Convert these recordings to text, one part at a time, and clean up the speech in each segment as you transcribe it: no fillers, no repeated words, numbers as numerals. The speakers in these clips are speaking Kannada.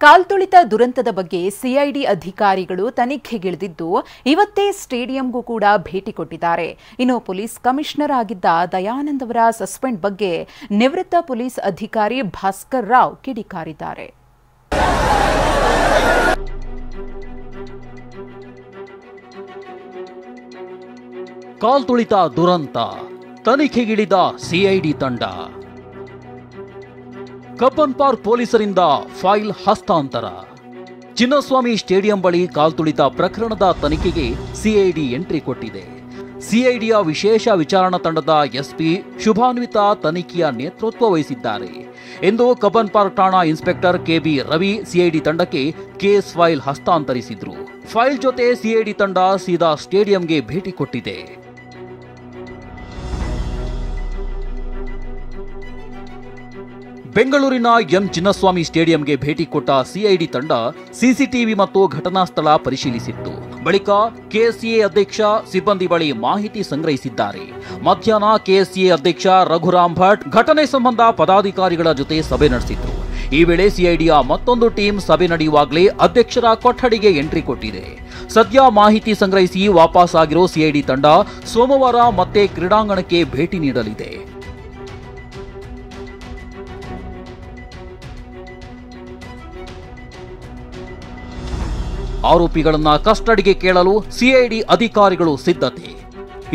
ಕಾಲ್ತುಳಿತ ದುರಂತದ ಬಗ್ಗೆ ಸಿಐಡಿ ಅಧಿಕಾರಿಗಳು ತನಿಖೆಗಿಳಿದಿದ್ದು ಇವತ್ತೇ ಸ್ಟೇಡಿಯಂಗೂ ಕೂಡ ಭೇಟಿ ಕೊಟ್ಟಿದ್ದಾರೆ. ಇನ್ನು ಪೊಲೀಸ್ ಕಮಿಷನರ್ ಆಗಿದ್ದ ದಯಾನಂದ್ ಅವರ ಸಸ್ಪೆಂಡ್ ಬಗ್ಗೆ ನಿವೃತ್ತ ಪೊಲೀಸ್ ಅಧಿಕಾರಿ ಭಾಸ್ಕರ್ ರಾವ್ ಕಿಡಿಕಾರಿದ್ದಾರೆ. ಕಾಲ್ತುಳಿತ ದುರಂತ ತನಿಖೆಗಿಳಿದ ಸಿಐಡಿ ತಂಡ. ಕಬ್ಬನ್ ಪಾರ್ಕ್ ಪೊಲೀಸರಿಂದ ಫೈಲ್ ಹಸ್ತಾಂತರ. ಚಿನ್ನಸ್ವಾಮಿ ಸ್ಟೇಡಿಯಂ ಬಳಿ ಕಾಲ್ತುಳಿತ ಪ್ರಕರಣದ ತನಿಖೆಗೆ ಸಿಐಡಿ ಎಂಟ್ರಿ ಕೊಟ್ಟಿದೆ. ಸಿಐಡಿಯ ವಿಶೇಷ ವಿಚಾರಣಾ ತಂಡದ ಎಸ್ಪಿ ಶುಭಾನ್ವಿತಾ ತನಿಖೆಯ ನೇತೃತ್ವ ವಹಿಸಿದ್ದಾರೆ ಎಂದು ಕಬ್ಬನ್ ಪಾರ್ಕ್ ಠಾಣಾ ಇನ್ಸ್ಪೆಕ್ಟರ್ ಕೆಬಿ ರವಿ ಸಿಐಡಿ ತಂಡಕ್ಕೆ ಕೇಸ್ ಫೈಲ್ ಹಸ್ತಾಂತರಿಸಿದ್ರು. ಫೈಲ್ ಜೊತೆ ಸಿಐಡಿ ತಂಡ ಸೀದಾ ಸ್ಟೇಡಿಯಂಗೆ ಭೇಟಿ ಕೊಟ್ಟಿದೆ. ಬೆಂಗಳೂರಿನ ಎಂ ಚಿನ್ನಸ್ವಾಮಿ ಸ್ಟೇಡಿಯಂಗೆ ಭೇಟಿ ಕೊಟ್ಟ ಸಿಐಡಿ ತಂಡ ಸಿಸಿಟಿವಿ ಮತ್ತು ಘಟನಾ ಸ್ಥಳ ಪರಿಶೀಲಿಸಿತ್ತು. ಬಳಿಕ ಕೆಎಸ್ಸಿಎ ಅಧ್ಯಕ್ಷ ಸಿಬ್ಬಂದಿ ಬಳಿ ಮಾಹಿತಿ ಸಂಗ್ರಹಿಸಿದ್ದಾರೆ. ಮಧ್ಯಾಹ್ನ ಕೆಎಸ್ಸಿಎ ಅಧ್ಯಕ್ಷ ರಘುರಾಮ್ ಭಟ್ ಘಟನೆ ಸಂಬಂಧ ಪದಾಧಿಕಾರಿಗಳ ಜೊತೆ ಸಭೆ ನಡೆಸಿದ್ರು. ಈ ವೇಳೆ ಸಿಐಡಿಯ ಮತ್ತೊಂದು ಟೀಮ್ ಸಭೆ ನಡೆಯುವಾಗಲೇ ಅಧ್ಯಕ್ಷರ ಕೊಠಡಿಗೆ ಎಂಟ್ರಿ ಕೊಟ್ಟಿದೆ. ಸದ್ಯ ಮಾಹಿತಿ ಸಂಗ್ರಹಿಸಿ ವಾಪಸ್ ಆಗಿರೋ ಸಿಐಡಿ ತಂಡ ಸೋಮವಾರ ಮತ್ತೆ ಕ್ರೀಡಾಂಗಣಕ್ಕೆ ಭೇಟಿ ನೀಡಲಿದೆ. ಆರೋಪಿಗಳನ್ನ ಕಸ್ಟಡಿಗೆ ಕೇಳಲು ಸಿಐಡಿ ಅಧಿಕಾರಿಗಳು ಸಿದ್ಧತೆ.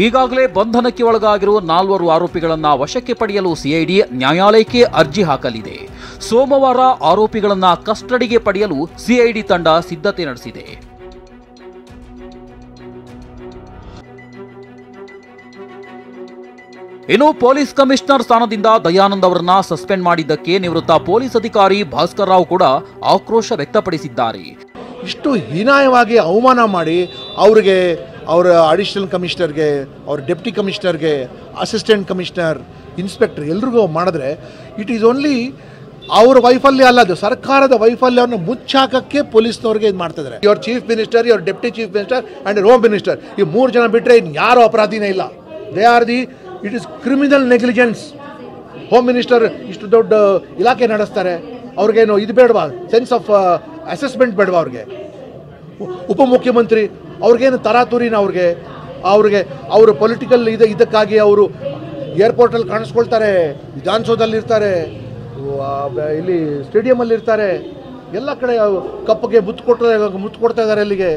ಈಗಾಗಲೇ ಬಂಧನಕ್ಕೆ ಒಳಗಾಗಿರುವ 4 ಆರೋಪಿಗಳನ್ನ ವಶಕ್ಕೆ ಪಡೆಯಲು ಸಿಐಡಿ ನ್ಯಾಯಾಲಯಕ್ಕೆ ಅರ್ಜಿ ಹಾಕಲಿದೆ. ಸೋಮವಾರ ಆರೋಪಿಗಳನ್ನ ಕಸ್ಟಡಿಗೆ ಪಡೆಯಲು ಸಿಐಡಿ ತಂಡ ಸಿದ್ಧತೆ ನಡೆಸಿದೆ. ಇನ್ನು ಪೊಲೀಸ್ ಕಮಿಷನರ್ ಸ್ಥಾನದಿಂದ ದಯಾನಂದ್ ಅವರನ್ನ ಸಸ್ಪೆಂಡ್ ಮಾಡಿದ್ದಕ್ಕೆ ನಿವೃತ್ತ ಪೊಲೀಸ್ ಅಧಿಕಾರಿ ಭಾಸ್ಕರ್ ರಾವ್ ಕೂಡ ಆಕ್ರೋಶ ವ್ಯಕ್ತಪಡಿಸಿದ್ದಾರೆ. ಇಷ್ಟು ಹೀನಾಯವಾಗಿ ಅವಮಾನ ಮಾಡಿ ಅವರಿಗೆ ಅವರ ಅಡಿಷನಲ್ ಕಮಿಷನರ್ಗೆ, ಅವ್ರ ಡೆಪ್ಟಿ ಕಮಿಷನರ್ಗೆ, ಅಸಿಸ್ಟೆಂಟ್ ಕಮಿಷನರ್, ಇನ್ಸ್ಪೆಕ್ಟರ್ ಎಲ್ರಿಗೂ ಮಾಡಿದ್ರೆ ಇಟ್ ಈಸ್ ಓನ್ಲಿ ಅವರ ವೈಫಲ್ಯ ಅಲ್ಲ, ಅದು ಸರ್ಕಾರದ ವೈಫಲ್ಯವನ್ನು ಮುಚ್ಚಾಕಕ್ಕೆ ಪೊಲೀಸ್ನವ್ರಿಗೆ ಇದು ಮಾಡ್ತಿದ್ದಾರೆ. Your chief minister, your deputy chief minister and home minister, ಈ 3 ಜನ ಬಿಟ್ಟರೆ ಇನ್ನು ಯಾರು ಅಪರಾಧಿನೇ ಇಲ್ಲ. They are the it is criminal negligence. Home minister ಇಷ್ಟು ದೊಡ್ಡ ಇಲಾಖೆ ನಡೆಸ್ತಾರೆ, ಅವ್ರಿಗೇನು ಇದು ಬೇಡವಾ, ಸೆನ್ಸ್ ಆಫ್ ಅಸೆಸ್ಮೆಂಟ್ ಬೇಡವಾ ಅವ್ರಿಗೆ? ಉಪಮುಖ್ಯಮಂತ್ರಿ ಅವ್ರಿಗೇನು ತರಾತುರಿನ ಅವ್ರಿಗೆ ಅವರು ಪೊಲಿಟಿಕಲ್ ಇದಕ್ಕಾಗಿ ಅವರು ಏರ್ಪೋರ್ಟಲ್ಲಿ ಕಾಣಿಸ್ಕೊಳ್ತಾರೆ, ವಿಧಾನಸೌಧದಲ್ಲಿ ಇರ್ತಾರೆ, ಇಲ್ಲಿ ಸ್ಟೇಡಿಯಮಲ್ಲಿ ಇರ್ತಾರೆ, ಎಲ್ಲ ಕಡೆ ಕಪ್ಪಗೆ ಮುತ್ತು ಕೊಡ್ತಾ ಇದ್ದಾರೆ. ಅಲ್ಲಿಗೆ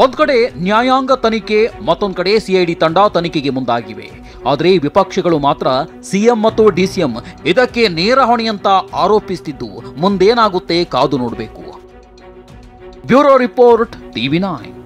ಒಂದ್ ಕಡೆ ನ್ಯಾಯಾಂಗ ತನಿಖೆ, ಮತ್ತೊಂದ್ ಕಡೆ ಸಿಐಡಿ ತಂಡ ತನಿಖೆಗೆ ಮುಂದಾಗಿವೆ. ಆದರೆ ವಿಪಕ್ಷಗಳು ಮಾತ್ರ ಸಿಎಂ ಮತ್ತು ಡಿಸಿಎಂ ಇದಕ್ಕೆ ನೇರ ಹೊಣೆಯಂತ ಆರೋಪಿಸುತ್ತಿದ್ದು ಮುಂದೇನಾಗುತ್ತೆ ಕಾದು ನೋಡಬೇಕು. Bureau report, TV9.